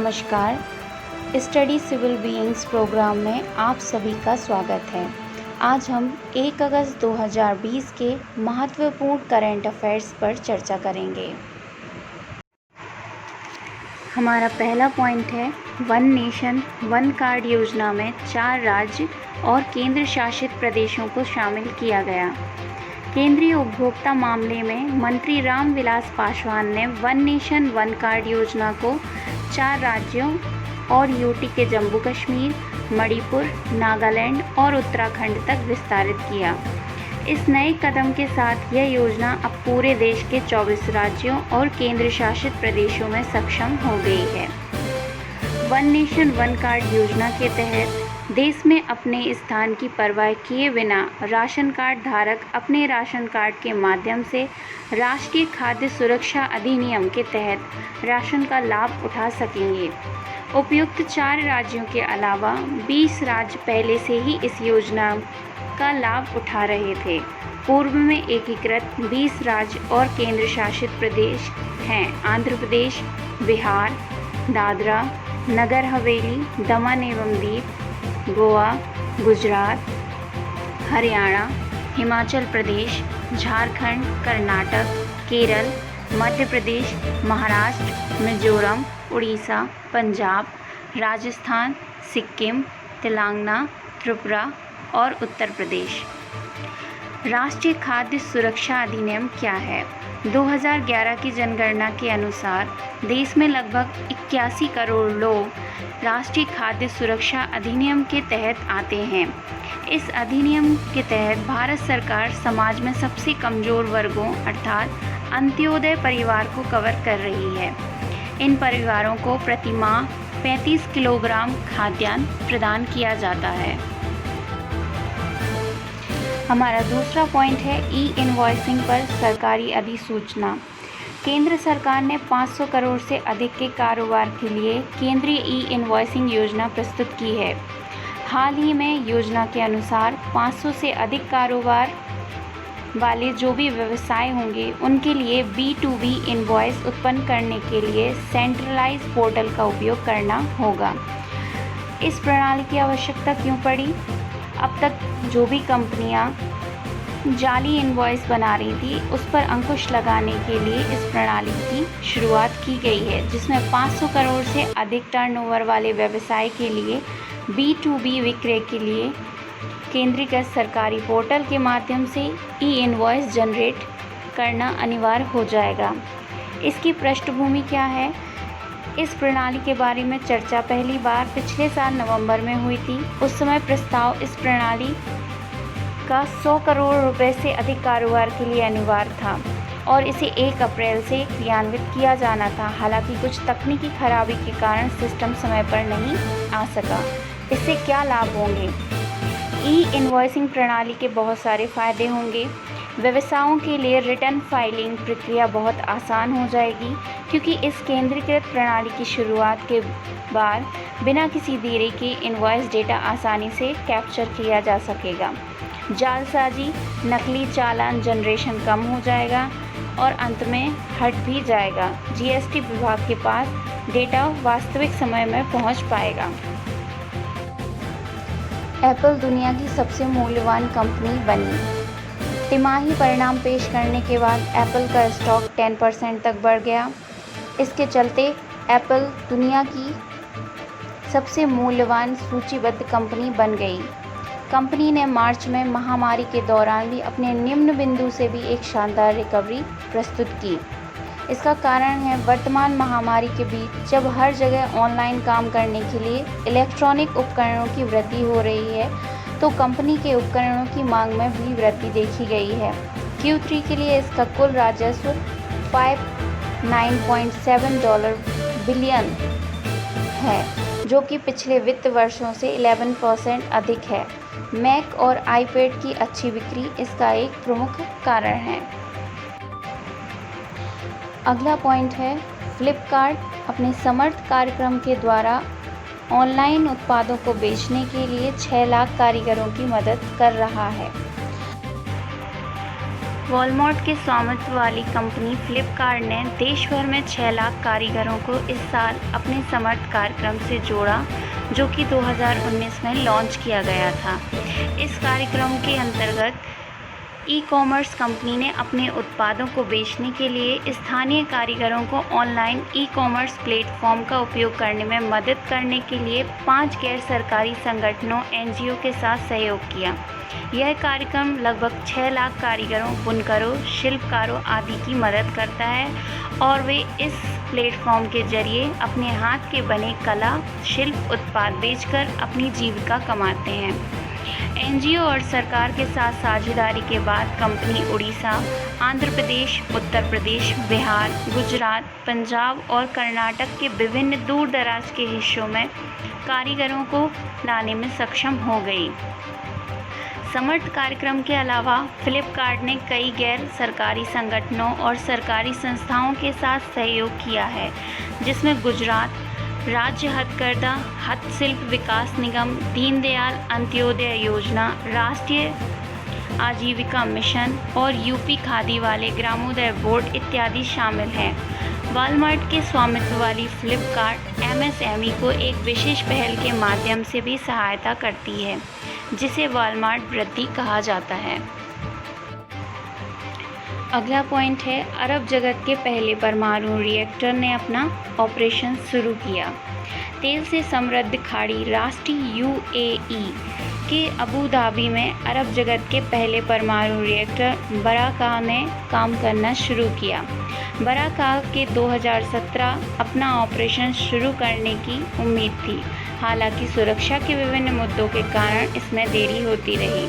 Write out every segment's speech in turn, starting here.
नमस्कार। Study civil beings programme में आप सभी का स्वागत है। आज हम 1 अगस्त 2020 के महत्वपूर्ण करंट अफेयर्स पर चर्चा करेंगे। हमारा पहला पॉइंट है, वन नेशन वन कार्ड योजना में 4 राज्य और केंद्र शासित प्रदेशों को शामिल किया गया। केंद्रीय उपभोक्ता मामले में मंत्री रामविलास पासवान ने वन नेशन वन कार्ड योजना को 4 राज्यों और यूटी के जम्मू कश्मीर, मणिपुर, नागालैंड और उत्तराखंड तक विस्तारित किया। इस नए कदम के साथ यह योजना अब पूरे देश के 24 राज्यों और केंद्र शासित प्रदेशों में सक्षम हो गई है। वन नेशन वन कार्ड योजना के तहत देश में अपने स्थान की परवाह किए बिना राशन कार्ड धारक अपने राशन कार्ड के माध्यम से राष्ट्रीय खाद्य सुरक्षा अधिनियम के तहत राशन का लाभ उठा सकेंगे। उपयुक्त 4 राज्यों के अलावा 20 राज्य पहले से ही इस योजना का लाभ उठा रहे थे। पूर्व में एकीकृत 20 राज्य और केंद्र शासित प्रदेश हैं आंध्र प्रदेश, बिहार, दादरा नगर हवेली, दमन एवं दीव, गोवा, गुजरात, हरियाणा, हिमाचल प्रदेश, झारखंड, कर्नाटक, केरल, मध्य प्रदेश, महाराष्ट्र, मिजोरम, उड़ीसा, पंजाब, राजस्थान, सिक्किम, तेलंगाना, त्रिपुरा और उत्तर प्रदेश। राष्ट्रीय खाद्य सुरक्षा अधिनियम क्या है? 2011 की जनगणना के अनुसार देश में लगभग 81 करोड़ लोग राष्ट्रीय खाद्य सुरक्षा अधिनियम के तहत आते हैं। इस अधिनियम के तहत भारत सरकार समाज में सबसे कमज़ोर वर्गों अर्थात अंत्योदय परिवार को कवर कर रही है। इन परिवारों को प्रति माह 35 किलोग्राम खाद्यान्न प्रदान किया जाता है। हमारा दूसरा पॉइंट है, ई इनवॉइसिंग पर सरकारी अधिसूचना। केंद्र सरकार ने 500 करोड़ से अधिक के कारोबार के लिए केंद्रीय ई इनवॉइसिंग योजना प्रस्तुत की है। हाल ही में योजना के अनुसार 500 से अधिक कारोबार वाले जो भी व्यवसाय होंगे उनके लिए B2B इनवॉइस उत्पन्न करने के लिए सेंट्रलाइज पोर्टल का उपयोग करना होगा। इस प्रणाली की आवश्यकता क्यों पड़ी? अब तक जो भी कंपनियां जाली इनवॉइस बना रही थी उस पर अंकुश लगाने के लिए इस प्रणाली की शुरुआत की गई है, जिसमें 500 करोड़ से अधिक टर्नओवर वाले व्यवसाय के लिए B2B विक्रय के लिए केंद्रीकृत सरकारी पोर्टल के माध्यम से ई इनवॉइस जनरेट करना अनिवार्य हो जाएगा। इसकी पृष्ठभूमि क्या है? इस प्रणाली के बारे में चर्चा पहली बार पिछले साल नवंबर में हुई थी। उस समय प्रस्ताव इस प्रणाली का 100 करोड़ रुपए से अधिक कारोबार के लिए अनिवार्य था और इसे 1 अप्रैल से क्रियान्वित किया जाना था। हालांकि कुछ तकनीकी खराबी के कारण सिस्टम समय पर नहीं आ सका। इससे क्या लाभ होंगे? ई इनवॉइसिंग प्रणाली के बहुत सारे फ़ायदे होंगे। व्यवसायों के लिए रिटर्न फाइलिंग प्रक्रिया बहुत आसान हो जाएगी, क्योंकि इस केंद्रीकृत प्रणाली की शुरुआत के बाद बिना किसी देरी के इनवॉइस डेटा आसानी से कैप्चर किया जा सकेगा। जालसाजी, नकली चालान जनरेशन कम हो जाएगा और अंत में हट भी जाएगा। जीएसटी विभाग के पास डेटा वास्तविक समय में पहुंच पाएगा। एप्पल दुनिया की सबसे मूल्यवान कंपनी बनी। तिमाही परिणाम पेश करने के बाद एप्पल का स्टॉक 10% तक बढ़ गया। इसके चलते एप्पल दुनिया की सबसे मूल्यवान सूचीबद्ध कंपनी बन गई। कंपनी ने मार्च में महामारी के दौरान भी अपने निम्न बिंदु से भी एक शानदार रिकवरी प्रस्तुत की। इसका कारण है वर्तमान महामारी के बीच जब हर जगह ऑनलाइन काम करने के लिए इलेक्ट्रॉनिक उपकरणों की वृद्धि हो रही है, तो कंपनी के उपकरणों की मांग में भी वृद्धि देखी गई है। Q3 के लिए इसका कुल राजस्व $59.7 बिलियन है, जो कि पिछले वित्त वर्षों से 11% अधिक है। मैक और आईपैड की अच्छी बिक्री इसका एक प्रमुख कारण है। अगला पॉइंट है, फ्लिपकार्ट अपने समर्थ कार्यक्रम के द्वारा ऑनलाइन उत्पादों को बेचने के लिए 6 लाख कारीगरों की मदद कर रहा है। वॉलमार्ट के स्वामित्व वाली कंपनी फ्लिपकार्ट ने देश भर में 6 लाख कारीगरों को इस साल अपने समर्थ कार्यक्रम से जोड़ा, जो कि 2019 में लॉन्च किया गया था। इस कार्यक्रम के अंतर्गत ई-कॉमर्स कंपनी ने अपने उत्पादों को बेचने के लिए स्थानीय कारीगरों को ऑनलाइन ई-कॉमर्स प्लेटफॉर्म का उपयोग करने में मदद करने के लिए 5 गैर सरकारी संगठनों (NGO) के साथ सहयोग किया। यह कार्यक्रम लगभग 6 लाख कारीगरों, बुनकरों, शिल्पकारों आदि की मदद करता है और वे इस प्लेटफॉर्म के जरिए अपने हाथ के बने कला, शिल्प उत्पाद बेचकर अपनी जीविका कमाते हैं। NGO और सरकार के साथ साझेदारी के बाद कंपनी उड़ीसा, आंध्र प्रदेश, उत्तर प्रदेश, बिहार, गुजरात, पंजाब और कर्नाटक के विभिन्न दूर दराज के हिस्सों में कारीगरों को लाने में सक्षम हो गई। समर्थ कार्यक्रम के अलावा फ्लिपकार्ट ने कई गैर सरकारी संगठनों और सरकारी संस्थाओं के साथ सहयोग किया है, जिसमें गुजरात राज्य हथकरघा हस्तशिल्प विकास निगम, दीनदयाल अंत्योदय योजना, राष्ट्रीय आजीविका मिशन और यूपी खादी वाले ग्रामोदय बोर्ड इत्यादि शामिल हैं। वॉलमार्ट के स्वामित्व वाली फ्लिपकार्ट MSME को एक विशेष पहल के माध्यम से भी सहायता करती है, जिसे वॉलमार्ट वृद्धि कहा जाता है। अगला पॉइंट है, अरब जगत के पहले परमाणु रिएक्टर ने अपना ऑपरेशन शुरू किया। तेल से समृद्ध खाड़ी राष्ट्र UAE के अबू धाबी में अरब जगत के पहले परमाणु रिएक्टर बराकाह ने काम करना शुरू किया। बराकाह के 2017 अपना ऑपरेशन शुरू करने की उम्मीद थी, हालांकि सुरक्षा के विभिन्न मुद्दों के कारण इसमें देरी होती रही।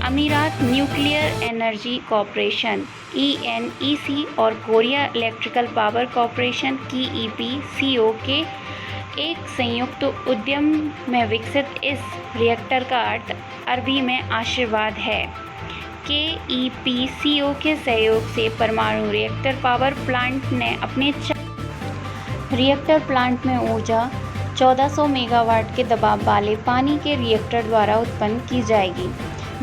अमीरात न्यूक्लियर एनर्जी कॉरपोरेशन (ENEC) और Korea electrical power corporation (KEPCO) के एक संयुक्त उद्यम में विकसित इस रिएक्टर का अर्थ अरबी में आशीर्वाद है। KEPCO के सहयोग से परमाणु रिएक्टर पावर प्लांट ने अपने रिएक्टर प्लांट में ऊर्जा 1400 मेगावाट के दबाव वाले पानी के रिएक्टर द्वारा उत्पन्न की जाएगी,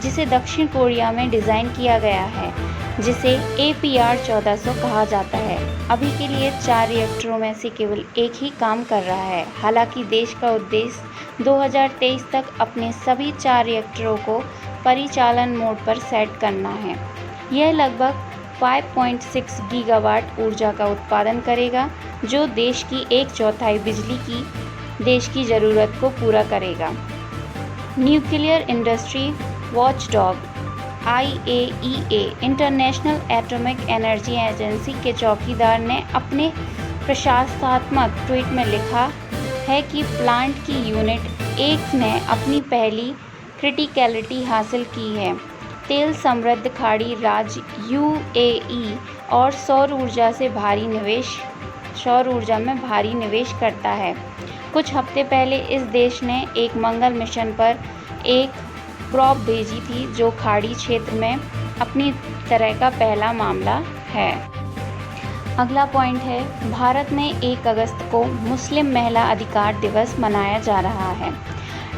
जिसे दक्षिण कोरिया में डिज़ाइन किया गया है, जिसे APR 1400 कहा जाता है। अभी के लिए 4 रिएक्टरों में से केवल एक ही काम कर रहा है। हालांकि देश का उद्देश्य 2023 तक अपने सभी 4 रिएक्टरों को परिचालन मोड पर सेट करना है। यह लगभग 5.6 गीगावाट ऊर्जा का उत्पादन करेगा, जो देश की 1/4 बिजली की देश की ज़रूरत को पूरा करेगा। Nuclear industry watchdog IAEA international atomic energy agency के चौकीदार ने अपने प्रशंसात्मक ट्वीट में लिखा है कि प्लांट की यूनिट 1 ने अपनी पहली क्रिटिकलिटी हासिल की है। तेल समृद्ध खाड़ी राज्य UAE और सौर ऊर्जा में भारी निवेश करता है। कुछ हफ्ते पहले इस देश ने एक मंगल मिशन पर एक प्रोब भेजी थी, जो खाड़ी क्षेत्र में अपनी तरह का पहला मामला है। अगला पॉइंट है, भारत में 1 अगस्त को मुस्लिम महिला अधिकार दिवस मनाया जा रहा है।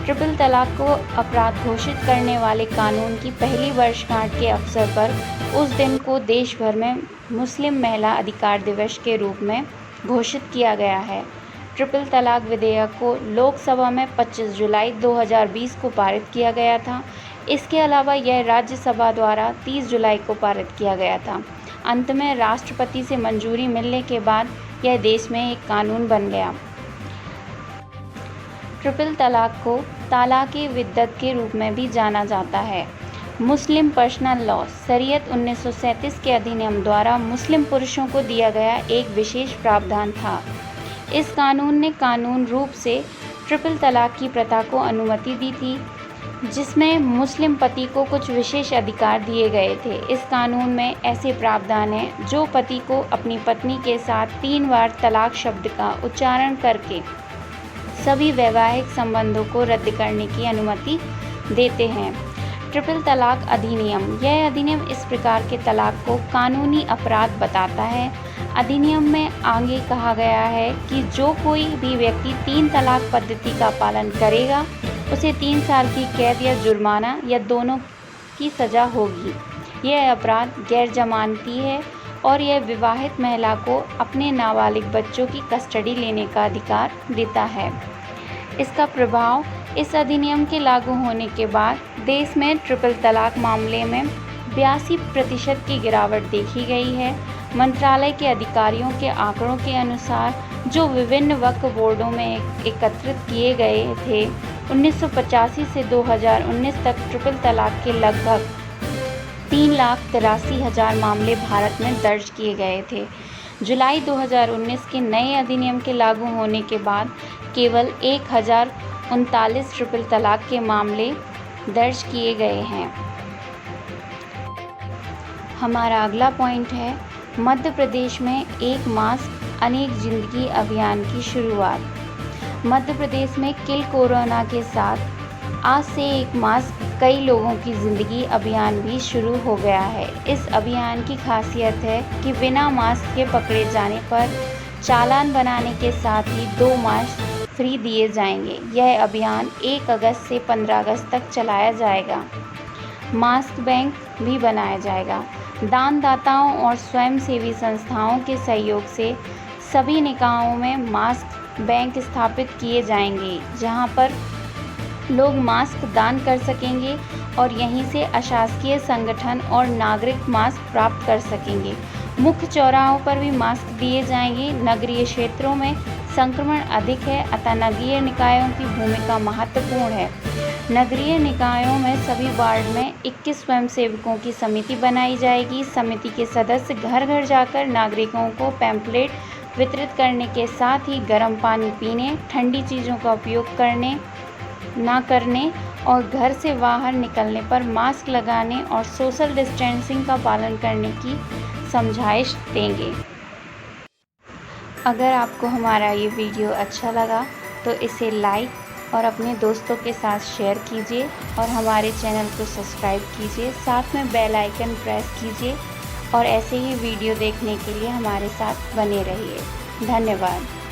ट्रिपल तलाक को अपराध घोषित करने वाले कानून की पहली वर्षगांठ के अवसर पर उस दिन को देश भर में मुस्लिम महिला अधिकार दिवस के रूप में घोषित किया गया है। ट्रिपल तलाक विधेयक को लोकसभा में 25 जुलाई 2020 को पारित किया गया था। इसके अलावा यह राज्यसभा द्वारा 30 जुलाई को पारित किया गया था। अंत में राष्ट्रपति से मंजूरी मिलने के बाद यह देश में एक कानून बन गया। ट्रिपल तलाक को तालाक़े विद्दत के रूप में भी जाना जाता है। मुस्लिम पर्सनल लॉ शरीयत 1937 के अधिनियम द्वारा मुस्लिम पुरुषों को दिया गया एक विशेष प्रावधान था। इस कानून ने कानून रूप से ट्रिपल तलाक की प्रथा को अनुमति दी थी, जिसमें मुस्लिम पति को कुछ विशेष अधिकार दिए गए थे। इस कानून में ऐसे प्रावधान हैं जो पति को अपनी पत्नी के साथ 3 बार तलाक शब्द का उच्चारण करके सभी वैवाहिक संबंधों को रद्द करने की अनुमति देते हैं। ट्रिपल तलाक अधिनियम, यह अधिनियम इस प्रकार के तलाक को कानूनी अपराध बताता है। अधिनियम में आगे कहा गया है कि जो कोई भी व्यक्ति 3 तलाक पद्धति का पालन करेगा, उसे 3 साल की कैद या जुर्माना या दोनों की सज़ा होगी। यह अपराध गैर जमानती है और यह विवाहित महिला को अपने नाबालिग बच्चों की कस्टडी लेने का अधिकार देता है। इसका प्रभाव इस अधिनियम के लागू होने के बाद देश में ट्रिपल तलाक मामले में 82% की गिरावट देखी गई है। मंत्रालय के अधिकारियों के आंकड़ों के अनुसार जो विभिन्न वक्फ बोर्डों में एकत्रित किए गए थे, 1985 से 2019 तक ट्रिपल तलाक के लगभग 3,83,000 मामले भारत में दर्ज किए गए थे। जुलाई 2019 के नए अधिनियम के लागू होने के बाद केवल 1,039 ट्रिपल तलाक के मामले दर्ज किए गए हैं। हमारा अगला पॉइंट है मध्य प्रदेश में एक मास्क अनेक जिंदगी अभियान की शुरुआत। मध्य प्रदेश में किल कोरोना के साथ आज से एक मास्क कई लोगों की ज़िंदगी अभियान भी शुरू हो गया है। इस अभियान की खासियत है कि बिना मास्क के पकड़े जाने पर चालान बनाने के साथ ही 2 मास्क फ्री दिए जाएंगे। यह अभियान 1 अगस्त से 15 अगस्त तक चलाया जाएगा। मास्क बैंक भी बनाया जाएगा। दानदाताओं और स्वयंसेवी संस्थाओं के सहयोग से सभी निकायों में मास्क बैंक स्थापित किए जाएंगे, जहां पर लोग मास्क दान कर सकेंगे और यहीं से अशासकीय संगठन और नागरिक मास्क प्राप्त कर सकेंगे। मुख्य चौराहों पर भी मास्क दिए जाएंगे। नगरीय क्षेत्रों में संक्रमण अधिक है, अतः नगरीय निकायों की भूमिका महत्वपूर्ण है। नगरीय निकायों में सभी वार्ड में 21 स्वयंसेवकों की समिति बनाई जाएगी। समिति के सदस्य घर घर जाकर नागरिकों को पैम्फलेट वितरित करने के साथ ही गर्म पानी पीने, ठंडी चीज़ों का उपयोग ना करने और घर से बाहर निकलने पर मास्क लगाने और सोशल डिस्टेंसिंग का पालन करने की समझाइश देंगे। अगर आपको हमारा ये वीडियो अच्छा लगा तो इसे लाइक और अपने दोस्तों के साथ शेयर कीजिए और हमारे चैनल को सब्सक्राइब कीजिए। साथ में बेल आइकन प्रेस कीजिए और ऐसे ही वीडियो देखने के लिए हमारे साथ बने रहिए। धन्यवाद।